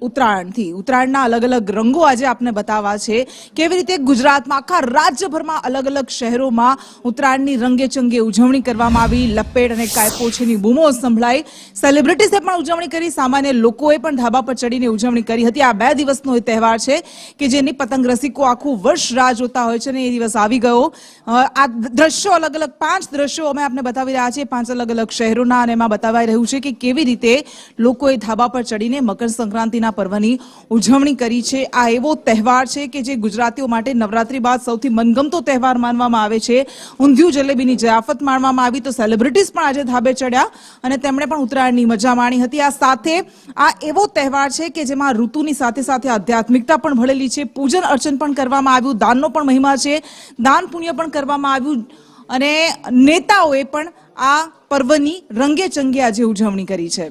ઉત્તરાયણના અલગ અલગ રંગો આજે આપને બતાવવા છે કેવી રીતે ગુજરાતમાં આખા રાજ્યભરમાં અલગ અલગ શહેરોમાં ઉત્તરાયણની રંગેચંગે ઉજવણી કરવામાં આવી। લપેટ અને કાયપો છેની બૂમો સંભળાઈ। સેલિબ્રિટીઝે પણ ઉજવણી કરી, સામાન્ય લોકોએ પણ ધાબા પર ચડીને ઉજવણી કરી હતી। આ 2 દિવસનો તહેવાર છે કે જેની પતંગ રસિકો આખું વર્ષ રાહ જોતા હોય છે અને એ દિવસ આવી ગયો। આ દ્રશ્યો અલગ અલગ 5 દ્રશ્યો અમે આપને બતાવી રહ્યા છીએ, 5 અલગ અલગ શહેરોના, અને એમાં બતાવાઈ રહ્યું છે કે કેવી રીતે લોકોએ ધાબા પર ચડીને મકર સંક્રાંતિના પર્વની ઉજવણી કરી છે। આ એવો તહેવાર છે કે જે ગુજરાતીઓ માટે નવરાત્રી બાદ સૌથી મનગમતો તહેવાર માનવામાં આવે છે। ઊંધિયું જલેબીની જયાફત માણવામાં આવી તો સેલિબ્રિટીઝ પણ આજે ધાબે ચડ્યા અને તેમણે પણ ઉત્તરાયણની મજા માણી હતી। આ સાથે આ એવો તહેવાર છે કે જેમાં ઋતુની સાથે સાથે આધ્યાત્મિકતા પણ ભળેલી છે। પૂજન અર્ચન પણ કરવામાં આવ્યું, દાનનો પણ મહિમા છે, દાન પુણ્ય પણ કરવામાં આવ્યું અને નેતાઓએ પણ આ પર્વની રંગે ચંગે આજે ઉજવણી કરી છે।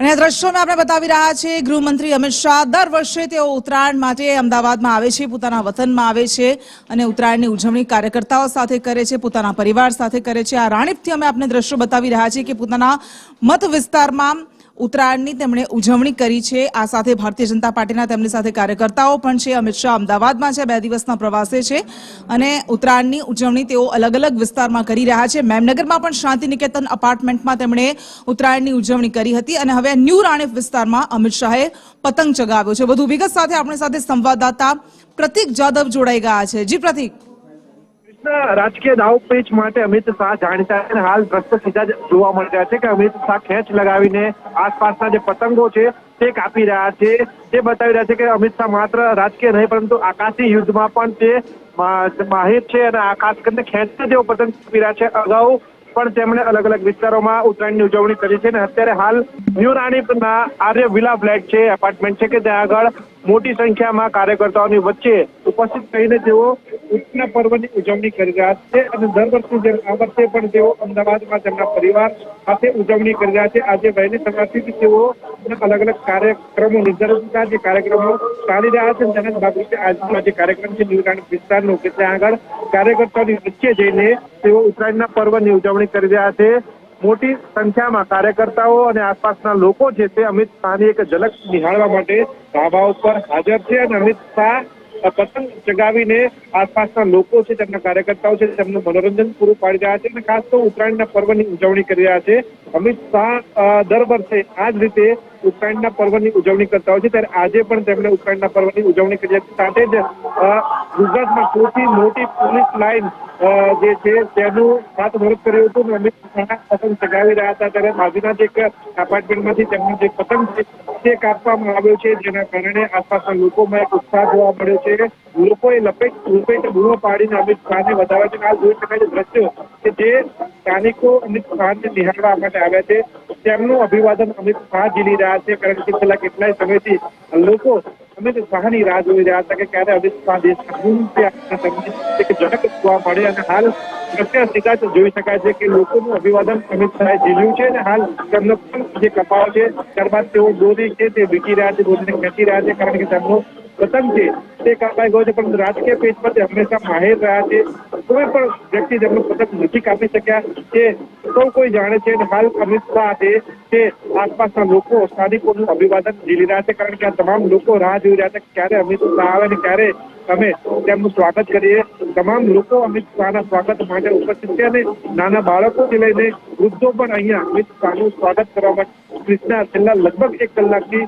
અને આ દ્રશ્યોને આપણે બતાવી રહ્યા છે। ગૃહમંત્રી અમિત શાહ દર વર્ષે તેઓ ઉત્તરાયણ માટે અમદાવાદમાં આવે છે, પોતાના વતનમાં આવે છે અને ઉત્તરાયણની ઉજવણી કાર્યકર્તાઓ સાથે કરે છે, પોતાના પરિવાર સાથે કરે છે। આ રાણીપથી અમે આપને દ્રશ્યો બતાવી રહ્યા છીએ કે પોતાના મત વિસ્તારમાં ઉત્તરાયણની તેમણે ઉજવણી કરી છે। આ સાથે ભારતીય જનતા પાર્ટીના તેમની સાથે કાર્યકર્તાઓ પણ છે। અમિત શાહ અમદાવાદમાં છે, 2 દિવસના પ્રવાસે છે અને ઉત્તરાયણની ઉજવણી તેઓ અલગ અલગ વિસ્તારમાં કરી રહ્યા છે। મેમનગરમાં પણ શાંતિ નિકેતન અપાર્ટમેન્ટમાં તેમણે ઉત્તરાયણની ઉજવણી કરી હતી અને હવે ન્યૂ રાણીપ વિસ્તારમાં અમિત શાહે પતંગ ચગાવ્યો છે। વધુ વિગત સાથે આપણી સાથે સંવાદદાતા પ્રતીક જાદવ જોડાઈ ગયા છે। જી પ્રતીક। રાજકીય દાવપેચ માટે અમિત શાહ જાણીતા છે। હાલ દ્રશ્યો સીધા જોવા મળી રહ્યા છે કે અમિત શાહ ખેંચ લગાવીને આસપાસના જે પતંગો છે તે કાપી રહ્યા છે। તે બતાવી રહ્યા છે કે અમિત શાહ માત્ર રાજકીય નહીં પરંતુ આકાશી યુદ્ધમાં પણ તે માહિર છે અને આકાશ કરીને ખેંચીને તેઓ પતંગ કાપી રહ્યા છે। અગાઉ પણ તેમણે અલગ અલગ વિસ્તારોમાં ઉત્તરાયણની ઉજવણી કરી છે અને અત્યારે હાલ ન્યૂ રાણીપના આર્ય વિલા ફ્લેટ છે, એપાર્ટમેન્ટ છે કે ત્યાં આગળ મોટી સંખ્યામાં કાર્યકર્તાઓની વચ્ચે ઉપસ્થિત થઈને તેઓ ઉત્તરાયણ પર્વની ઉજવણી કરી રહ્યા છે અને દર વર્ષની જેમ આ વર્ષે પણ તેઓ અમદાવાદમાં તેમના પરિવાર સાથે ઉજવણી કરી રહ્યા છે। આજે વહેલી સવારથી તેઓ અલગ અલગ કાર્યક્રમો નિર્ધારિત હતા, જે કાર્યક્રમો ચાલી રહ્યા છે તેના ભાગરૂપે આજનો જે કાર્યક્રમ છે ન્યૂ રાણીપ વિસ્તારનો કે ત્યાં આગળ કાર્યકર્તાઓની વચ્ચે જઈને તેઓ ઉત્તરાયણના પર્વની ઉજવણી કરી રહ્યા છે। મોટી સંખ્યામાં કાર્યકર્તાઓ અને આસપાસના લોકો છે તે અમિત શાહની એક ઝલક નિહાળવા માટે ધાબા ઉપર હાજર છે અને અમિત શાહ પતંગ ચગાવીને આસપાસના લોકો છે, તેમના કાર્યકર્તાઓ છે તેમનું મનોરંજન પૂરું પાડી રહ્યા છે અને ખાસ તો ઉત્તરાયણના પર્વની ઉજવણી કરી રહ્યા છે। અમિત શાહ દર વર્ષે આ જ રીતે ઉત્તરાયણના પર્વની ઉજવણી કરતા હોય છે, ત્યારે આજે પણ તેમણે ઉત્તરાયણના પર્વની ઉજવણી કરી હતી। સાથે જ ગુજરાતમાં સૌથી મોટી પોલીસ લાઇન જે છે તેનું ખાતમુહૂર્ત કર્યું હતું અને અમિત શાહ પતંગ ચગાવી રહ્યા હતા ત્યારે બાજુના જ એક એપાર્ટમેન્ટમાંથી તેમનો જે પતંગ છે તે કાપવામાં આવ્યો છે, જેના કારણે આસપાસના લોકોમાં એક ઉત્સાહ જોવા મળ્યો છે। લોકોએ લપેટ બૂમો પાડીને અમિત શાહને વધાવ્યા છે। હાલ જોઈ શકાય છે દ્રશ્યો કે જે સ્થાનિકો અમિત શાહને નિહાળવા માટે આવ્યા છે તેમનું અભિવાદન અમિત શાહ ઝીલી રહ્યા છે, કારણ કે છેલ્લા કેટલાય સમયથી લોકો અમિત શાહની રાહ જોઈ રહ્યા હતા કે ક્યારે અમિત શાહ દેશના એક ઝડપ જોવા મળે અને હાલ દ્રશ્ય સીધા જ જોઈ શકાય છે કે લોકોનું અભિવાદન અમિત શાહે ઝીલ્યું છે અને હાલ તેમનો જે કપાવ છે ત્યારબાદ તેઓ દોરી છે તે વીંટી રહ્યા છે, દોરીને ખેંચી રહ્યા છે, કારણ કે તેમનો પતંગ છે તે કાપાઈ ગયો છે, પરંતુ રાજકીય પેજ પર તે હંમેશા માહિર રહ્યા છે। કોઈ પણ વ્યક્તિ તેમનો પતંગ નથી કાપી શક્યા તે સૌ કોઈ જાણે છે અને હાલ અમિત શાહ છે તે આસપાસના લોકો સ્થાનિકોનું અભિવાદન ઝીલી રહ્યા છે, કારણ કે આ તમામ લોકો રાહ જોઈ રહ્યા છે ક્યારે અમિત શાહ આવે અને ક્યારે અમે તેમનું સ્વાગત કરીએ। તમામ લોકો અમિત શાહના સ્વાગત માટે ઉપસ્થિત છે અને નાના બાળકોથી લઈને વૃદ્ધો પણ અહીંયા અમિત શાહનું સ્વાગત કરવા માટે છેલ્લા લગભગ 1 કલાકથી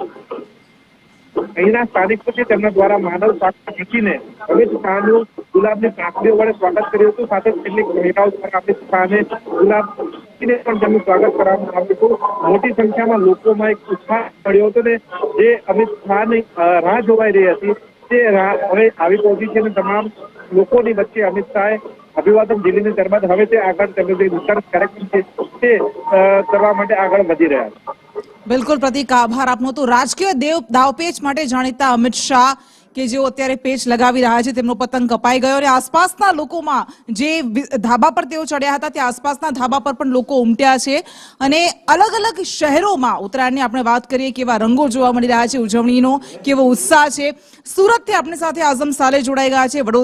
અહીંના સ્થાનિકો છે તેમના દ્વારા માનવ સ્વાગત મૂકીને અમિત શાહનું ગુલાબની પાંખડીઓ વડે સ્વાગત કર્યું હતું। સાથે કેટલીક મહિલાઓ દ્વારા અમિત શાહને ગુલાબ પણ તેમનું સ્વાગત કરવામાં આવ્યું હતું। મોટી સંખ્યામાં લોકોમાં એક ઉત્સાહ મળ્યો હતો ને જે અમિત શાહની રાહ જોવાઈ રહી હતી તે હવે આવી પહોંચી છે અને તમામ લોકોની વચ્ચે અમિત શાહે અભિવાદન ઝીલીને ત્યારબાદ હવે તે આગળ તેમનો જે વિસ્તાર કાર્યક્રમ છે તે કરવા માટે આગળ વધી રહ્યા છે। બિલકુલ પ્રતીક, આભાર આપનો। તો રાજકીય દાવપેચ માટે જાણીતા અમિત શાહ કે જેઓ અત્યારે પેચ લગાવી રહ્યા છે તેમનો પતંગ કપાઈ ગયો અને આસપાસના લોકોમાં જે ધાબા પર તેઓ ચડ્યા હતા ત્યાં આસપાસના ધાબા પર પણ લોકો ઉમટ્યા છે અને અલગ અલગ શહેરોમાં ઉત્તરાયણની આપણે વાત કરીએ કેવા રંગો જોવા મળી રહ્યા છે, ઉજવણીનો કેવો ઉત્સાહ છે। સુરતથી આપણી સાથે આઝમ સાલે જોડાઈ ગયા છે।